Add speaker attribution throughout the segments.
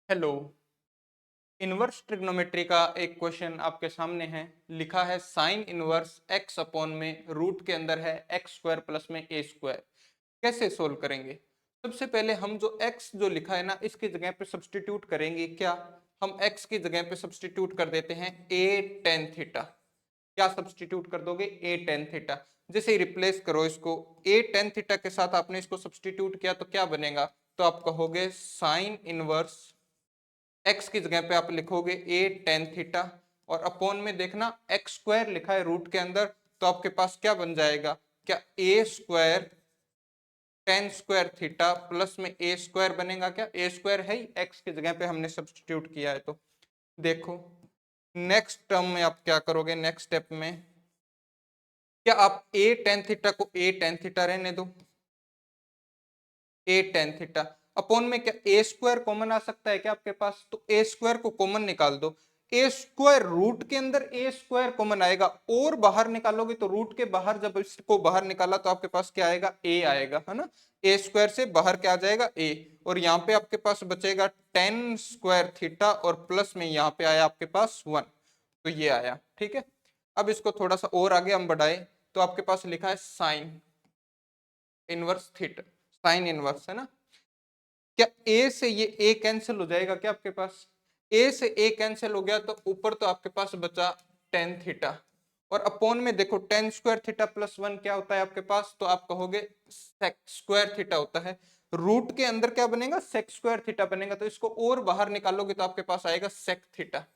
Speaker 1: Hello. Inverse trigonometry का एक question आपके सामने है। लिखा है साइन इनवर्स एक्स अपॉन में रूट के अंदर है एक्स स्क्वायर प्लस में ए स्क्वायर। कैसे सोल्व करेंगे? सबसे पहले हम जो एक्स जो लिखा है ना, इसकी जगह पे सब्सटीट्यूट करेंगे। क्या हम एक्स की जगह पे सब्सटीट्यूट कर देते हैं ए टेन थीटा। क्या सब्सटीट्यूट कर दोगे? ए टेन थीटा। जैसे ही रिप्लेस करो इसको ए टेन थीटा के साथ, आपने इसको सब्सटीट्यूट किया तो क्या बनेगा? तो आप कहोगे साइन इनवर्स एक्स की जगह पे आप लिखोगे ए टेन थीटा, और अपॉन में देखना एक्स स्क्वायर लिखा है रूट के अंदर, तो आपके पास क्या बन जाएगा? क्या A square tan square theta plus में ए स्क्वायर बनेगा? क्या ए स्क्वायर है ही, एक्स की जगह पे हमने सब्सटीट्यूट किया है। तो देखो नेक्स्ट टर्म में आप क्या करोगे, नेक्स्ट स्टेप में क्या आप ए टेन थीटा को ए टेन थीटा रहने दो, ए टेन थीटा अपॉन में क्या ए स्क्वायर कॉमन आ सकता है क्या आपके पास? तो ए स्क्वायर को कॉमन निकाल दो। ए स्क्वायर रूट के अंदर ए स्क्वायर कॉमन आएगा, और बाहर निकालोगे तो रूट के बाहर जब इसको बाहर निकाला तो आपके पास क्या आएगा? ए आएगा, है ना। ए स्क्वायर से बाहर क्या आ जाएगा? ए। और यहाँ पे आपके पास बचेगा टेन स्क्वायर थीटा, और प्लस में यहाँ पे आया आपके पास वन, तो ये आया। ठीक है, अब इसको थोड़ा सा और आगे हम बढ़ाए तो आपके पास लिखा है sine inverse theta, sine inverse, है ना। क्या ए से ये ए कैंसिल हो जाएगा क्या आपके पास? ए से ए कैंसिल हो गया तो ऊपर तो आपके पास बचा टेन थीटा, और अपॉन में देखो ten square theta plus one क्या होता है आपके पास? तो आप कहोगे सेक स्क्वायर थीटा होता है। रूट के अंदर क्या बनेगा? सेक स्क्वायर थीटा बनेगा, तो इसको और बाहर निकालोगे तो आपके पास आएगा सेक थीटा।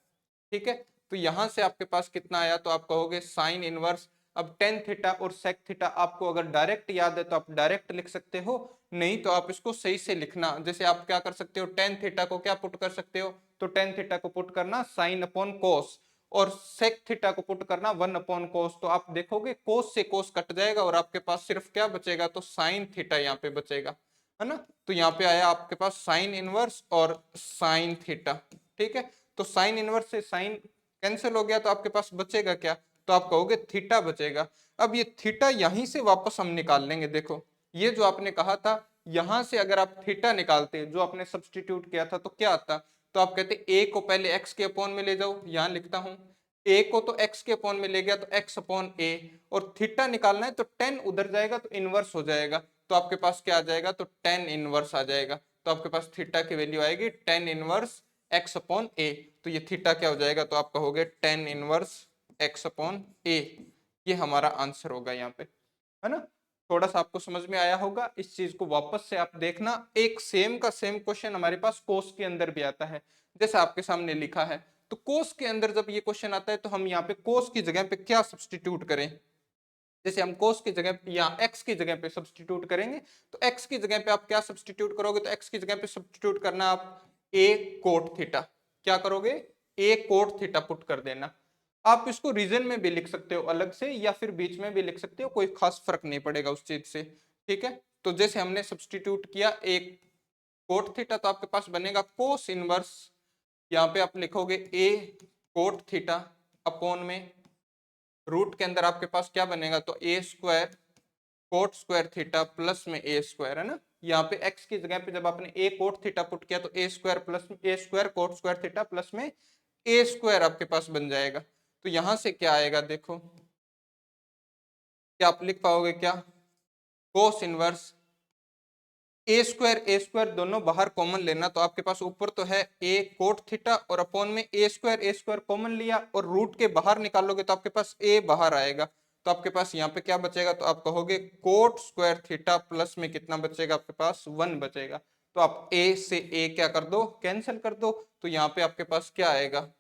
Speaker 1: ठीक है, तो यहां से आपके पास कितना आया? तो आप कहोगे साइन इनवर्स। अब टेन थीटा और सेक थीटा आपको अगर डायरेक्ट याद है तो आप डायरेक्ट लिख सकते हो, नहीं तो आप इसको सही से लिखना। जैसे आप क्या कर सकते हो, टेन थीटा को क्या पुट कर सकते हो? तो टेन थीटा को पुट करना साइन अपॉन कोस, और सेक थीटा को पुट करना वन अपॉन कोस। तो आप देखोगे कोस से कोस कट जाएगा और आपके पास सिर्फ क्या बचेगा? तो साइन थीटा यहाँ पे बचेगा, है ना। तो यहाँ पे आया आपके पास साइन इनवर्स और साइन थीटा। ठीक है, तो साइन इनवर्स से साइन कैंसिल हो गया तो आपके पास बचेगा क्या? तो आप कहोगे थीटा बचेगा। अब ये थीटा यहीं से वापस हम निकाल लेंगे। देखो ये जो आपने कहा था, यहां से अगर आप थीटा निकालते जो आपने सब्सटीट्यूट किया था तो क्या आता? तो आप कहते ए को पहले एक्स के अपॉन में ले जाओ, यहां लिखता हूं ए को तो एक्स के अपॉन में ले गया तो एक्स अपॉन ए, और थीटा निकालना है तो टेन उधर जाएगा तो इनवर्स हो जाएगा, तो आपके पास क्या आ जाएगा? तो टेन इनवर्स आ जाएगा। तो आपके पास थीटा की वैल्यू आएगी टेन इनवर्स एक्स अपॉन ए। तो ये थीटा क्या हो जाएगा? तो आप कहोगे टेन इनवर्स एक्स अपॉन ए। ये हमारा आंसर होगा यहाँ पे, है ना। थोड़ा सा आपको समझ में आया होगा। इस चीज को वापस से आप देखना, एक सेम का सेम क्वेश्चन हमारे पास कोस के अंदर भी आता है, जैसे आपके सामने लिखा है। तो कोस के अंदर जब ये क्वेश्चन आता है तो हम यहाँ पे कोस की जगह पे क्या सब्सटीट्यूट करें? जैसे हम कोस की जगह या एक्स की जगह पे सब्सटीट्यूट करेंगे, तो एक्स की जगह पे आप क्या सब्सटीट्यूट करोगे? तो एक्स की जगह पे सब्सटीट्यूट करना आप ए कोट थीटा। क्या करोगे? ए कोट थीटा पुट कर देना। आप इसको रीजन में भी लिख सकते हो अलग से, या फिर बीच में भी लिख सकते हो, कोई खास फर्क नहीं पड़ेगा उस चीज से। ठीक है, तो जैसे हमने सब्सटीट्यूट किया एक कोट थीटा, तो आपके पास बनेगा कोस इनवर्स, यहाँ पे आप लिखोगे ए कोट थीटा अपॉन में रूट के अंदर आपके पास क्या बनेगा? तो A square cot square theta plus में ए स्क्वायर, है ना। यहाँ पे एक्स की जगह पे जब आपने ए कोट थीटा पुट किया तो A square plus A square cot square theta plus में ए स्क्वायर आपके पास बन जाएगा। तो यहां से क्या आएगा? देखो क्या आप लिख पाओगे? क्या कोस इनवर्स ए स्क्वायर दोनों बाहर कॉमन लेना, तो आपके पास ऊपर तो है ए कोट थीटा और अपॉन में ए स्क्वायर कॉमन लिया, और रूट के बाहर निकालोगे तो आपके पास ए बाहर आएगा। तो आपके पास यहाँ पे क्या बचेगा? तो आप कहोगे कोट स्क्वायर थीटा प्लस में कितना बचेगा? आपके पास वन बचेगा। तो आप ए से ए क्या कर दो? कैंसिल कर दो। तो यहाँ पे आपके पास क्या आएगा?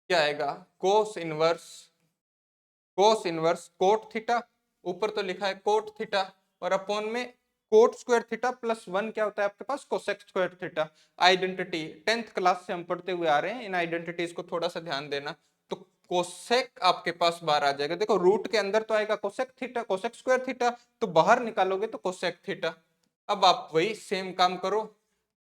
Speaker 1: क्या आएगा? कोस इनवर्स कोट थीटा, ऊपर तो लिखा है कोट थीटा, और अपॉन में cot square theta plus one क्या होता है आपके पास? Cosec square theta. Identity tenth class से हम पढ़ते हुए आ रहे हैं, इन आइडेंटिटीज को थोड़ा सा ध्यान देना। तो कोसेक आपके पास बाहर आ जाएगा। देखो रूट के अंदर तो आएगा cosec theta cosec square theta, तो बाहर निकालोगे तो कोसेक थीटा। अब आप वही सेम काम करो।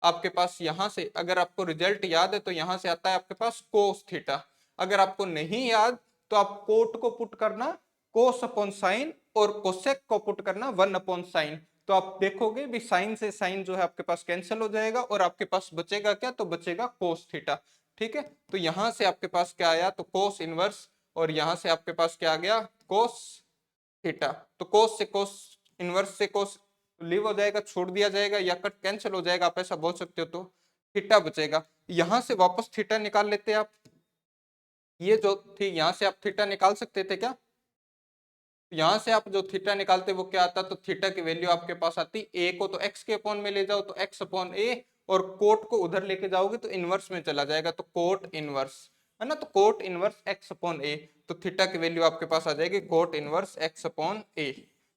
Speaker 1: आपके पास यहां से अगर आपको रिजल्ट याद है तो यहां से आता है आपके पास कोस थीटा। अगर आपको नहीं याद तो आप कोट को पुट करना कोस अपॉन साइन, और कोसेक को पुट करना वन अपॉन साइन। तो आप देखोगे भी साइन से साइन जो है आपके पास कैंसिल हो जाएगा और आपके पास बचेगा क्या, तो बचेगा कोस थीटा। ठीक है, तो यहां से आपके पास क्या आया, तो कोस इनवर्स, और यहां से आपके पास क्या आ गया, कोस थीटा। तो कोस से कोस इनवर्स से कोस लीव हो जाएगा, छोड़ दिया जाएगा या कट कैंसिल हो जाएगा, आप ऐसा बोल सकते हो। तो थीटा बचेगा। यहां से वापस थीटा निकाल लेते आप, ये जो थी यहां से आप थीटा निकाल सकते थे क्या, यहां से आप जो थीटा निकालते वो क्या आता, तो थीटा की वैल्यू आपके पास आती, ए को तो एक्स के अपॉन में ले जाओ तो एक्स अपॉन ए, और कोट को उधर लेके जाओगे तो इनवर्स में चला जाएगा, तो कोट इनवर्स है ना, तो कोट इनवर्स एक्स अपॉन ए, तो थीटा की वैल्यू आपके पास आ जाएगी कोट इनवर्स एक्स अपॉन ए।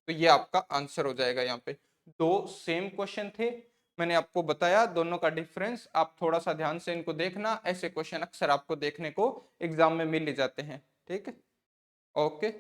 Speaker 1: तो ये आपका आंसर हो जाएगा। यहाँ पे दो सेम क्वेश्चन थे, मैंने आपको बताया दोनों का डिफरेंस, आप थोड़ा सा ध्यान से इनको देखना, ऐसे क्वेश्चन अक्सर आपको देखने को एग्जाम में मिल ही जाते हैं। ठीक है, ओके।